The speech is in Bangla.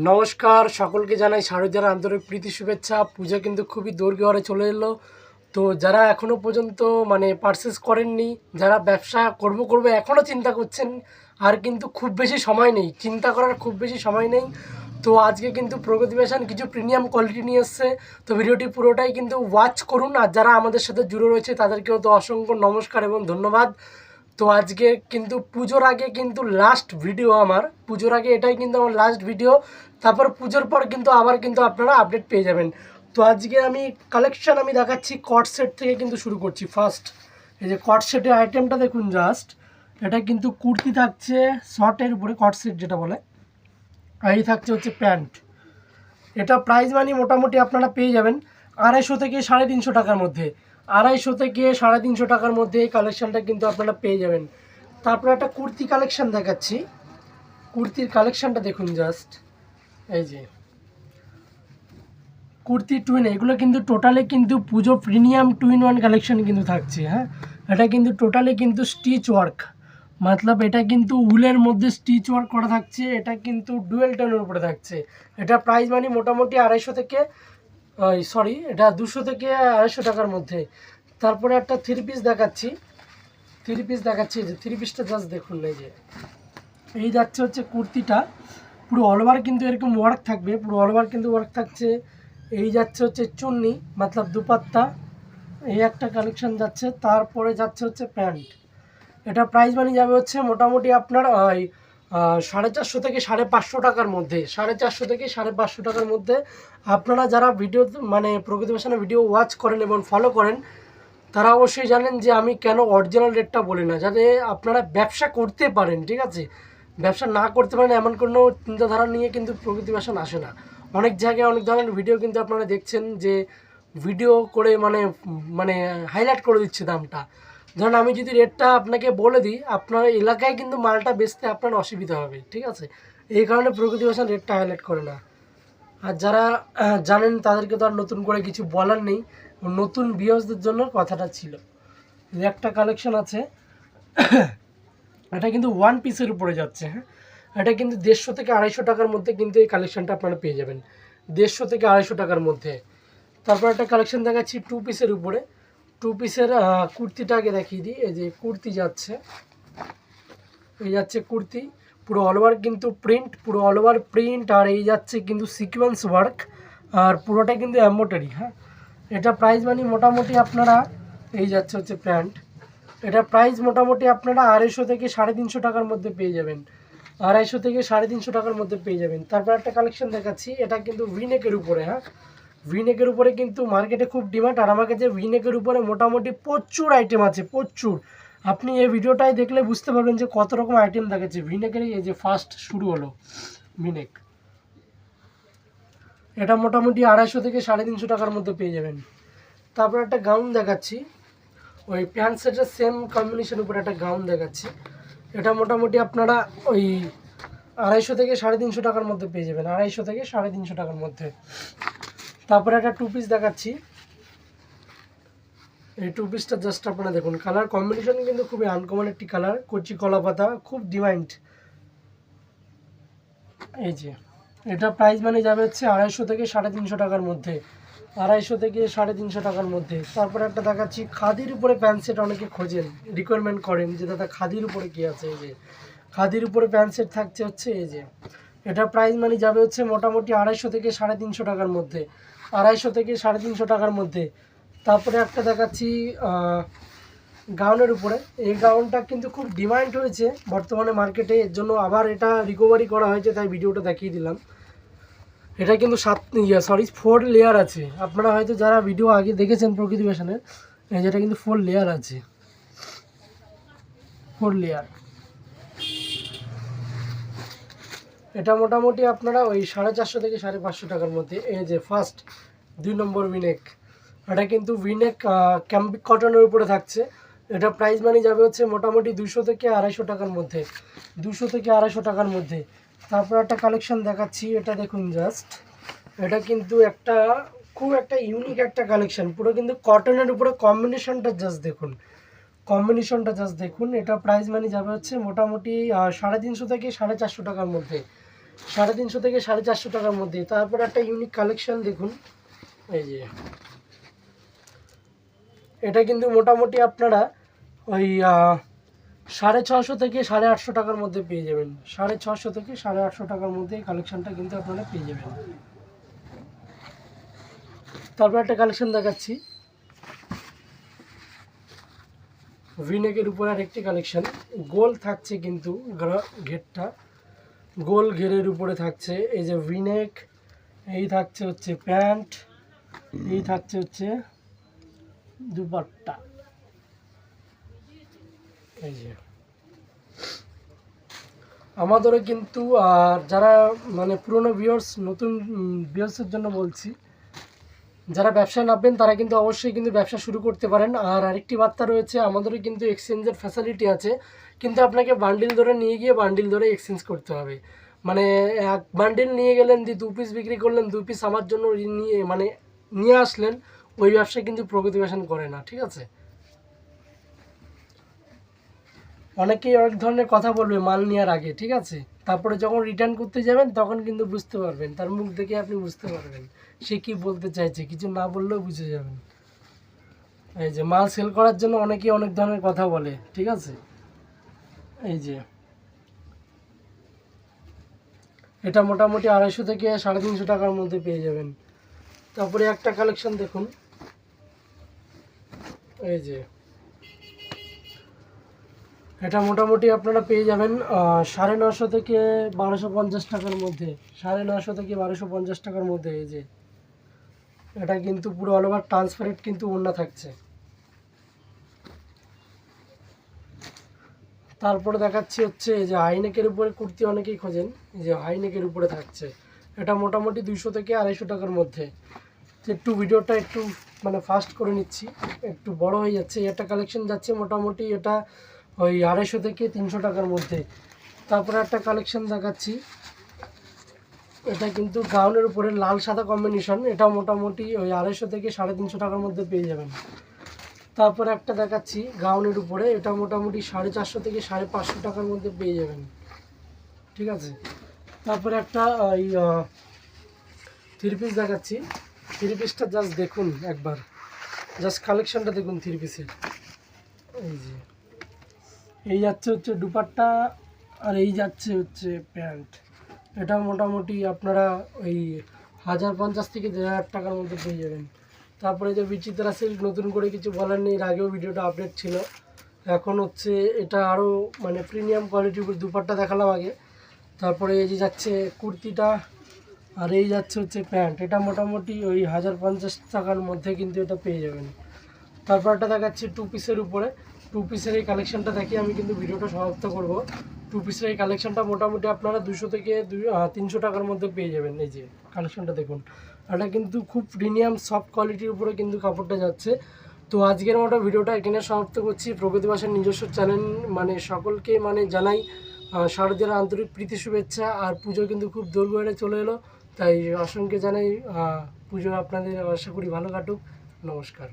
নমস্কার, সকলকে জানাই শারদীয়ার আন্তরিক প্রীতি শুভেচ্ছা। পুজো কিন্তু খুবই দোরগোড়ায় চলে এলো। তো যারা এখনও পর্যন্ত পারচেস করেননি, যারা ব্যবসা করবো এখনও চিন্তা করছেন, আর কিন্তু খুব বেশি সময় নেই, চিন্তা করার খুব বেশি সময় নেই। তো আজকে কিন্তু প্রগতি ফ্যাশন কিছু প্রিমিয়াম কোয়ালিটি নিয়ে এসছে। তো ভিডিওটি পুরোটাই কিন্তু ওয়াচ করুন। আর যারা আমাদের সাথে জুড়ে রয়েছে তাদেরকেও তো অসংখ্য নমস্কার এবং ধন্যবাদ। তো আজকে কিন্তু পুজোর আগে কিন্তু লাস্ট ভিডিও, আমার পুজোর আগে এটাই কিন্তু আমার লাস্ট ভিডিও। তারপর পুজোর পর কিন্তু আবার কিন্তু আপনারা আপডেট পেয়ে যাবেন। তো আজকে আমি কালেকশান দেখাচ্ছি। কট সেট থেকে কিন্তু শুরু করছি। ফার্স্ট এই যে কট সেটের আইটেমটা দেখুন জাস্ট। এটা কিন্তু কুর্তি থাকছে শর্টের উপরে, কট সেট যেটা বলে। আর এই থাকছে হচ্ছে প্যান্ট। এটা প্রাইস মোটামুটি আপনারা পেয়ে যাবেন 250 থেকে 350 টাকার মধ্যে। 250 থেকে 350 টাকার মধ্যে এই কালেকশানটা কিন্তু আপনারা পেয়ে যাবেন। তারপরে একটা কুর্তি কালেকশান দেখাচ্ছি। কুর্তির কালেকশানটা দেখুন জাস্ট। এই যে কুর্তি টুইন, এগুলো কিন্তু টোটালি কিন্তু পুজো প্রিমিয়াম টুইন ওয়ান কালেকশান কিন্তু থাকছে। হ্যাঁ, এটা কিন্তু টোটালি কিন্তু স্টিচ ওয়ার্ক, মতলব এটা কিন্তু উলের মধ্যে স্টিচ ওয়ার্ক করা থাকছে। এটা কিন্তু ডুয়েল টোনের উপরে থাকছে। এটা প্রাইস মোটামুটি 250 থেকে এটা 200 থেকে 250 টাকার মধ্যে। তারপরে একটা থ্রি পিস দেখাচ্ছি। এই যে থ্রি পিসটা জাস্ট দেখুন। এই যাচ্ছে হচ্ছে কুর্তিটা, পুরো অল ওভার কিন্তু এরকম ওয়ার্ক থাকবে, পুরো অল ওভার কিন্তু ওয়ার্ক থাকছে। এই যাচ্ছে হচ্ছে চুন্নি, মতলব দুপাত্তা, এই একটা কালেকশন যাচ্ছে। তারপরে যাচ্ছে হচ্ছে প্যান্ট। এটা প্রাইস যাবে হচ্ছে মোটামুটি আপনার ওই 450 থেকে 550 টাকার মধ্যে। 450 থেকে 550 টাকার মধ্যে। আপনারা যারা ভিডিও প্রগতি ফ্যাশনের ভিডিও ওয়াচ করেন এবং ফলো করেন, তারা অবশ্যই জানেন যে আমি কেন অরিজিনাল রেটটা বলি না, যাতে আপনারা ব্যবসা করতে পারেন। ঠিক আছে, ব্যবসা না করতে পারেন এমন কোনো চিন্তাধারা নিয়ে কিন্তু প্রগতি ফ্যাশন আসে না। অনেক জায়গায় অনেক ধরনের ভিডিও কিন্তু আপনারা দেখছেন যে ভিডিও করে মানে হাইলাইট করে দিচ্ছে দামটা। ধরুন আমি যদি রেটটা আপনাকে বলে দিই, আপনার এলাকায় কিন্তু মালটা বেচতে আপনার অসুবিধা হবে। ঠিক আছে, এই কারণে প্রগতি ফ্যাশন রেটটা হাইলাইট করে না। আর যারা জানেন তাদেরকে তো আর নতুন করে কিছু বলার নেই, নতুন ভিউয়ার্সদের জন্য কথাটা ছিল। একটা কালেকশন আছে, এটা কিন্তু ওয়ান পিসের উপরে যাচ্ছে। হ্যাঁ, এটা কিন্তু 150 থেকে 250 টাকার মধ্যে কিন্তু এই কালেকশনটা আপনারা পেয়ে যাবেন, 150 থেকে 250 টাকার মধ্যে। তারপর একটা কালেকশন দেখাচ্ছি টু পিসের উপরে। টু পিসের কুর্তিটা আগে দেখিয়ে দিই। এই যে কুর্তি যাচ্ছে, এই যাচ্ছে কুর্তি, পুরো অল ওভার কিন্তু প্রিন্ট, পুরো অল ওভার প্রিন্ট। আর এই যাচ্ছে কিন্তু সিকোয়েন্স ওয়ার্ক, আর পুরোটা কিন্তু এম্ব্রয়ডারি। হ্যাঁ, এটা প্রাইস মোটামুটি আপনারা, এই যাচ্ছে হচ্ছে প্যান্ট। এটা প্রাইস মোটামুটি আপনারা 250 থেকে 350 টাকার মধ্যে পেয়ে যাবেন। 250 থেকে 350 টাকার মধ্যে পেয়ে যাবেন। তারপর একটা কালেকশন দেখাচ্ছি, এটা কিন্তু ভিনেকের উপরে। হ্যাঁ, ভিনেকের উপরে কিন্তু মার্কেটে খুব ডিমান্ড। আর আমার কাছে ভিনেকের উপরে মোটামুটি প্রচুর আইটেম আছে, প্রচুর। আপনি এই ভিডিওটাই দেখলে বুঝতে পারবেন যে কত রকম আইটেম দেখাচ্ছে ভিনেকের। এই যে ফার্স্ট শুরু হলো ভিনেক, এটা মোটামুটি 250 থেকে 350 টাকার মধ্যে পেয়ে যাবেন। তারপর একটা গাউন দেখাচ্ছি, ওই প্যান্ট সেটের সেম কম্বিনেশন উপরে একটা গাউন দেখাচ্ছি। এটা মোটামুটি আপনারা ওই 250 থেকে 350 টাকার মধ্যে পেয়ে যাবেন, 250 থেকে 350 টাকার মধ্যে। তারপরে একটা টু পিস দেখাচ্ছি। এই টু পিসটা জাস্ট আপনারা দেখুন, কালার কম্বিনেশন কিন্তু খুবই আনকমন একটি কালার, কচি কলা পাতা, খুব ডিমান্ড। এই যে এটা প্রাইস যাবে হচ্ছে 250 থেকে 350 টাকার মধ্যে, 250 থেকে 350 টাকার মধ্যে। তারপরে একটা দেখাচ্ছি খাদির উপরে প্যান্ট সেট, অনেকে খোঁজেন, রিকোয়ারমেন্ট করেন যে দাদা খাদির উপরে কী আছে। এই যে খাদির উপরে প্যান্ট সেট থাকছে হচ্ছে এই যে, এটা প্রাইস যাবে হচ্ছে মোটামুটি 250 থেকে 350 টাকার মধ্যে, 250 থেকে 350 টাকার মধ্যে। তারপরে একটা দেখাচ্ছি গাউনের উপরে। এই গাউনটা কিন্তু খুব ডিমান্ড হয়েছে বর্তমানে মার্কেটে, এর জন্য আবার এটা রিকভারি করা হয়েছে, তাই ভিডিওটা দেখিয়ে দিলাম। এটা কিন্তু 4 লেয়ার আছে। আপনারা হয়তো যারা ভিডিও আগে দেখেছেন প্রকৃতি ফ্যাশনের, যেটা কিন্তু 4 লেয়ার আছে, 4 লেয়ার। এটা মোটামুটি আপনারা ওই 450 থেকে 550 টাকার মধ্যে। এই যে ফার্স্ট 2 নম্বর ভিনেক, এটা কিন্তু ভিনেক ক্যাম্পিক কটনের উপরে থাকছে। এটা প্রাইস যাবে হচ্ছে মোটামুটি 200 থেকে 250 টাকার মধ্যে, 200 থেকে 250 টাকার মধ্যে। তারপর একটা কালেকশন দেখাচ্ছি, এটা দেখুন জাস্ট। এটা কিন্তু খুব একটা ইউনিক একটা কালেকশন, পুরো কিন্তু কটনের উপরে কম্বিনেশনটা জাস্ট দেখুন, কম্বিনেশনটা জাস্ট দেখুন। এটা প্রাইস যাবে হচ্ছে মোটামুটি 350 থেকে 450 টাকার মধ্যে। 350 থেকে 450 টাকার মধ্যে। তারপরে একটা ইউনিক কালেকশন দেখুন, এই যে এটা কিন্তু মোটামুটি আপনারা ওই 650 থেকে 850 টাকার মধ্যে পেয়ে যাবেন। 650 থেকে 850 টাকার মধ্যে এই কালেকশনটা কিন্তু আপনারা পেয়ে যাবেন। তারপর একটা কালেকশন দেখাচ্ছি, ভিনেকের উপর আর একটি কালেকশন। গোল থাকছে কিন্তু ঘেরটা, গোল ঘেরের উপরে থাকছে এই যে ভিনেক, এই থাকছে হচ্ছে প্যান্ট, এই থাকছে হচ্ছে দুপাট্টা। এই যে আমাদেরও কিন্তু আর যারা মানে পুরনো ভিউয়ার্স, নতুন ভিউয়ার্সের জন্য বলছি, যারা ব্যবসা নামবেন তারা কিন্তু অবশ্যই কিন্তু ব্যবসা শুরু করতে পারেন। আর আরেকটি বার্তা রয়েছে, আমাদেরও কিন্তু এক্সচেঞ্জের ফ্যাসিলিটি আছে, কিন্তু আপনাকে বান্ডিল ধরে নিয়ে গিয়ে বান্ডিল ধরে এক্সচেঞ্জ করতে হবে। মানে এক বান্ডিল নিয়ে গেলেন, দিয়ে 2 পিস বিক্রি করলেন, 2 পিস আমার জন্য নিয়ে মানে নিয়ে আসলেন, ওই ব্যবসা কিন্তু প্রগতি ফ্যাশন করে না, ঠিক আছে? অনেকেই অনেক ধরনের কথা বলবে মাল নেওয়ার আগে, ঠিক আছে? তারপরে যখন রিটার্ন করতে যাবেন তখন কিন্তু বুঝতে পারবেন, তার মুখ দেখে আপনি বুঝতে পারবেন সে কি বলতে চাইছে, কিছু না বললেও বুঝে যাবেন। এই যে মাল সেল করার জন্য অনেকেই অনেক ধরনের কথা বলে, ঠিক আছে? এই যে এটা মোটামুটি 250 থেকে 350 টাকার মধ্যে পেয়ে যাবেন। তারপরে একটা কালেকশন দেখুন, এই যে এটা মোটামুটি আপনারা পেয়ে যাবেন 950 থেকে 1250 টাকার মধ্যে, 950 থেকে 1250 টাকার মধ্যে। এই যে এটা কিন্তু পুরো অল ওভার ট্রান্সপারেন্ট কিন্তু ওড়না থাকছে। তারপরে দেখাচ্ছি হচ্ছে এই যে হাইনেকের উপরে কুর্তি অনেকেই খোঁজেন, এই যে হাইনেকের উপরে থাকছে, এটা মোটামুটি 200 থেকে 250 টাকার মধ্যে। তো একটু ভিডিওটা একটু মানে ফাস্ট করে নিচ্ছি, একটু বড় হয়ে যাচ্ছে। একটা কালেকশন যাচ্ছে মোটামুটি এটা ওই 250 থেকে 300 টাকার মধ্যে। তারপরে একটা কালেকশন দেখাচ্ছি, এটা কিন্তু গাউনের উপরে লাল সাদা কম্বিনেশন, এটা মোটামুটি ওই 250 থেকে 350 টাকার মধ্যে পেয়ে যাবেন। তারপরে একটা দেখাচ্ছি গাউনের উপরে, এটা মোটামুটি 450 থেকে 550 টাকার মধ্যে পেয়ে যাবেন, ঠিক আছে? তারপরে একটা ওই 3 পিস দেখাচ্ছি, 3 পিসটা জাস্ট দেখুন একবার, জাস্ট কালেকশনটা দেখুন 3 পিসের। এই যে এই যাচ্ছে হচ্ছে দুপাট্টা, আর এই যাচ্ছে হচ্ছে প্যান্ট। এটা মোটামুটি আপনারা ওই 1050 থেকে 1000 টাকার মধ্যে পেয়ে যাবেন। তারপরে যে বিচিত্রা সিল্ক, নতুন করে কিছু বলার নেই, এর আগেও ভিডিওটা আপডেট ছিল। এখন হচ্ছে এটা আরও মানে প্রিমিয়াম কোয়ালিটির উপর দুপাট্টা দেখালাম আগে। তারপরে এই যে যাচ্ছে কুর্তিটা, আর এই যাচ্ছে হচ্ছে প্যান্ট, এটা মোটামুটি ওই 1050 টাকার মধ্যে কিন্তু এটা পেয়ে যাবেন। তারপর একটা দেখাচ্ছি 2 পিসের উপরে, 2 পিসের এই কালেকশনটা দেখিয়ে আমি কিন্তু ভিডিওটা সমাপ্ত করব। 2 পিসের এই কালেকশনটা মোটামুটি আপনারা 200 থেকে 300 টাকার মধ্যে পেয়ে যাবেন। এই যে কালেকশনটা দেখুন, এটা কিন্তু খুব প্রিমিয়াম সফট কোয়ালিটির উপরে কিন্তু কাপড়টা যাচ্ছে। তো আজকের মতো ভিডিওটা এখানে সমাপ্ত করছি। প্রগতি ভাষার নিজস্ব চ্যানেল মানে সকলকে মানে জানাই শারদীয়ার আন্তরিক প্রীতি শুভেচ্ছা। আর পুজো কিন্তু খুব দূর চলে এলো, তাই অসংখ্য জানাই পুজো আপনাদের আশা করি ভালো কাটুক। নমস্কার।